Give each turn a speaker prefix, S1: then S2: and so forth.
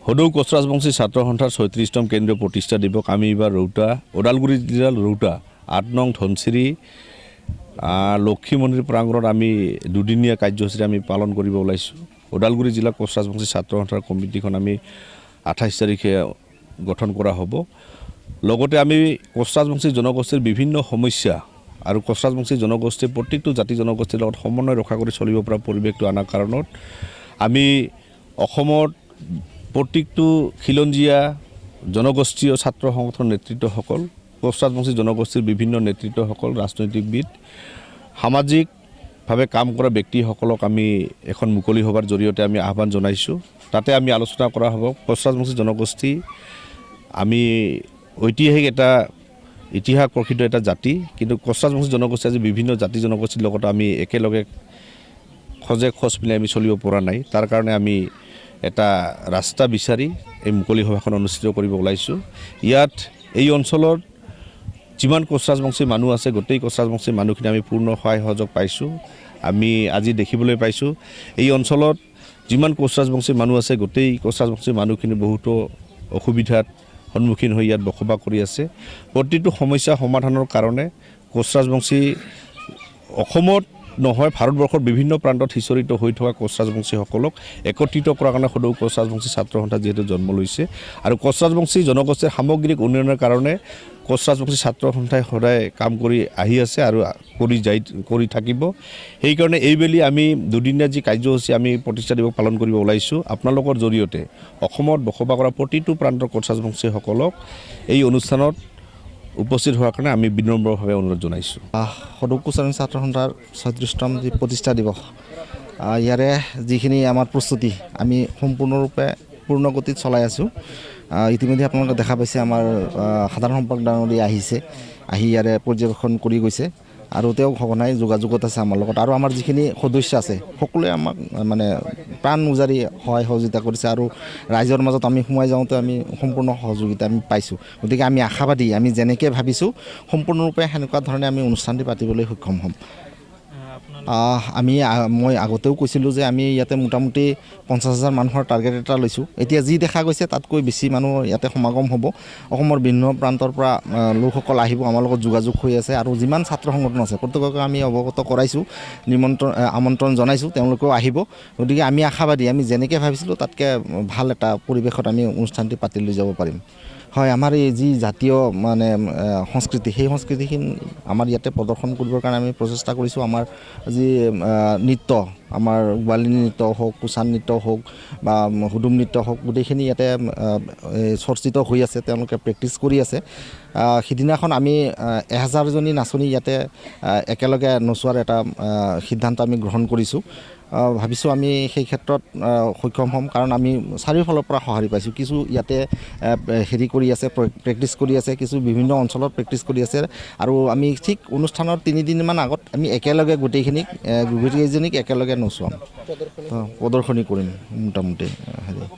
S1: সদৌ কোচ ৰাজবংশী ছাত্ৰ সন্থাৰ ৩৬তম কেন্দ্ৰীয় প্ৰতিষ্ঠা দিৱস আমি এইবাৰ ওদালগুৰি জিলাৰ ৰৌতা ৮ নং ধনচিৰি লক্ষী মন্দিৰ প্ৰাংগণত আমি দুদিনীয়া কাৰ্যসূচী আমি পালন কৰিব ওলাইছোঁ। ওদালগুৰি জিলা কোচ ৰাজবংশী ছাত্ৰ সন্থাৰ কমিটিখন আমি ২৮ তাৰিখে গঠন কৰা হ'ব। লগতে আমি কোচ ৰাজবংশী জনগোষ্ঠীৰ বিভিন্ন সমস্যা আৰু কোচ ৰাজবংশী জনগোষ্ঠীৰ প্ৰত্যেকটো জাতি জনগোষ্ঠীৰ লগত সমন্বয় ৰক্ষা কৰি চলিব পৰা পৰিৱেশটো অনাৰ কাৰণত আমি অসমত প্ৰত্যেকটো খিলঞ্জীয়া জনগোষ্ঠীয় ছাত্ৰ সংগঠনৰ নেতৃত্বসকল, কোচ ৰাজবংশী জনগোষ্ঠীৰ বিভিন্ন নেতৃত্বসকল, ৰাজনৈতিকবিদ, সামাজিকভাৱে কাম কৰা ব্যক্তিসকলক আমি এখন মুকলি সভাৰ জৰিয়তে আমি আহ্বান জনাইছোঁ। তাতে আমি আলোচনা কৰা হ'ব কোচ ৰাজবংশী জনগোষ্ঠী আমি ঐতিহাসিক এটা ইতিহাস প্ৰসিদ্ধ এটা জাতি, কিন্তু কোচ ৰাজবংশী জনগোষ্ঠী আজি বিভিন্ন জাতি জনগোষ্ঠীৰ লগত আমি একেলগে খোজ মিলাই আমি চলিব পৰা নাই। তাৰ কাৰণে আমি এটা ৰাস্তা বিচাৰি এই মুকলি সভাখন অনুষ্ঠিত কৰিব ওলাইছোঁ। ইয়াত এই অঞ্চলত যিমান কোচ ৰাজবংশী মানুহ আছে গোটেই কোচ ৰাজবংশী মানুহখিনি আমি পূৰ্ণ সহায় সহযোগ পাইছোঁ। আমি আজি দেখিবলৈ পাইছোঁ এই অঞ্চলত যিমান কোচ ৰাজবংশী মানুহ আছে গোটেই কোচ ৰাজবংশী মানুহখিনি বহুতো অসুবিধাত সন্মুখীন হৈ ইয়াত বসবাস কৰি আছে। প্ৰতিটো সমস্যা সমাধানৰ কাৰণে কোচ ৰাজবংশী অসমত নহয় ভাৰতবৰ্ষৰ বিভিন্ন প্ৰান্তত সিঁচৰিত হৈ থকা কোচ ৰাজবংশীসকলক একত্ৰিত কৰাৰ কাৰণে সদৌ কোচ ৰাজবংশী ছাত্ৰ সন্থা যিহেতু জন্ম লৈছে আৰু কোচ ৰাজবংশী জনগোষ্ঠীৰ সামগ্ৰিক উন্নয়নৰ কাৰণে কোচ ৰাজবংশী ছাত্ৰ সন্থাই সদায় কাম কৰি আহি আছে আৰু কৰি থাকিব। সেইকাৰণে এইবেলি আমি দুদিনীয়া যি কাৰ্যসূচী আমি প্ৰতিষ্ঠা দিৱস পালন কৰিব ওলাইছোঁ, আপোনালোকৰ জৰিয়তে অসমত বসবাস কৰা প্ৰতিটো প্ৰান্তৰ কোচ ৰাজবংশীসকলক এই অনুষ্ঠানত উপস্থিত হোৱাৰ কাৰণে আমি বিনম্ৰভাৱে অনুৰোধ জনাইছোঁ।
S2: সদৌ কোচ ৰাজবংশী ছাত্ৰ সন্থাৰ ৩৬তম যি প্ৰতিষ্ঠা দিৱস, ইয়াৰে যিখিনি আমাৰ প্ৰস্তুতি আমি সম্পূৰ্ণৰূপে পূৰ্ণগতিত চলাই আছোঁ। ইতিমধ্যে আপোনালোকে দেখা পাইছে আমাৰ সাধাৰণ সম্পাদক ডাঙৰীয়া আহি ইয়াৰে পৰ্যবেক্ষণ কৰি গৈছে আৰু তেওঁ সঘনাই যোগাযোগত আছে আমাৰ লগত। আৰু আমাৰ যিখিনি সদস্য আছে সকলোৱে আমাক মানে প্ৰাণ উজাৰি সহায় সহযোগিতা কৰিছে আৰু ৰাইজৰ মাজত আমি সোমাই যাওঁতে আমি সম্পূৰ্ণ সহযোগিতা আমি পাইছোঁ। গতিকে আমি আশাবাদী, আমি যেনেকৈ ভাবিছোঁ সম্পূৰ্ণৰূপে সেনেকুৱা ধৰণে আমি অনুষ্ঠানটি পাতিবলৈ সক্ষম হ'ম। মই আগতেও কৈছিলোঁ যে আমি ইয়াতে মোটামুটি 50,000 মানুহৰ টাৰ্গেট এটা লৈছোঁ। এতিয়া যি দেখা গৈছে তাতকৈ বেছি মানুহ ইয়াতে সমাগম হ'ব। অসমৰ বিভিন্ন প্ৰান্তৰ পৰা লোকসকল আহিব, আমাৰ লগত যোগাযোগ হৈ আছে আৰু যিমান ছাত্ৰ সংগঠন আছে প্ৰত্যেককে আমি অৱগত কৰাইছোঁ, আমন্ত্ৰণ জনাইছোঁ, তেওঁলোকেও আহিব। গতিকে আমি আশাবাদী, আমি যেনেকৈ ভাবিছিলোঁ তাতকৈ ভাল এটা পৰিৱেশত আমি অনুষ্ঠানটি পাতি লৈ যাব পাৰিম। হয়, আমাৰ এই যি জাতীয় মানে সংস্কৃতি, সেই সংস্কৃতিখিনি আমাৰ ইয়াতে প্ৰদৰ্শন কৰিবৰ কাৰণে আমি প্ৰচেষ্টা কৰিছোঁ। আমাৰ যি নৃত্য, আমাৰ গোৱালিনী নৃত্য হওক, কুচান নৃত্য হওক বা হুদুম নৃত্য হওক, গোটেইখিনি ইয়াতে চৰ্চিত হৈ আছে, তেওঁলোকে প্ৰেক্টিচ কৰি আছে। সিদিনাখন আমি 1000জনী নাচনী ইয়াতে একেলগে নচোৱাৰ এটা সিদ্ধান্ত আমি গ্ৰহণ কৰিছোঁ। ভাবিছোঁ আমি সেই ক্ষেত্ৰত সক্ষম হ'ম, কাৰণ আমি চাৰিওফালৰ পৰা সঁহাৰি পাইছোঁ। কিছু ইয়াতে হেৰি কৰি আছে, প্ৰেক্টিচ কৰি আছে, কিছু বিভিন্ন অঞ্চলত প্ৰেক্টিচ কৰি আছে আৰু আমি ঠিক অনুষ্ঠানৰ 3 দিনমান আগত আমি একেলগে গোটেইকেইজনীক একেলগে নচুৱাম, প্ৰদৰ্শনী কৰিম মোটামুটি হেৰি।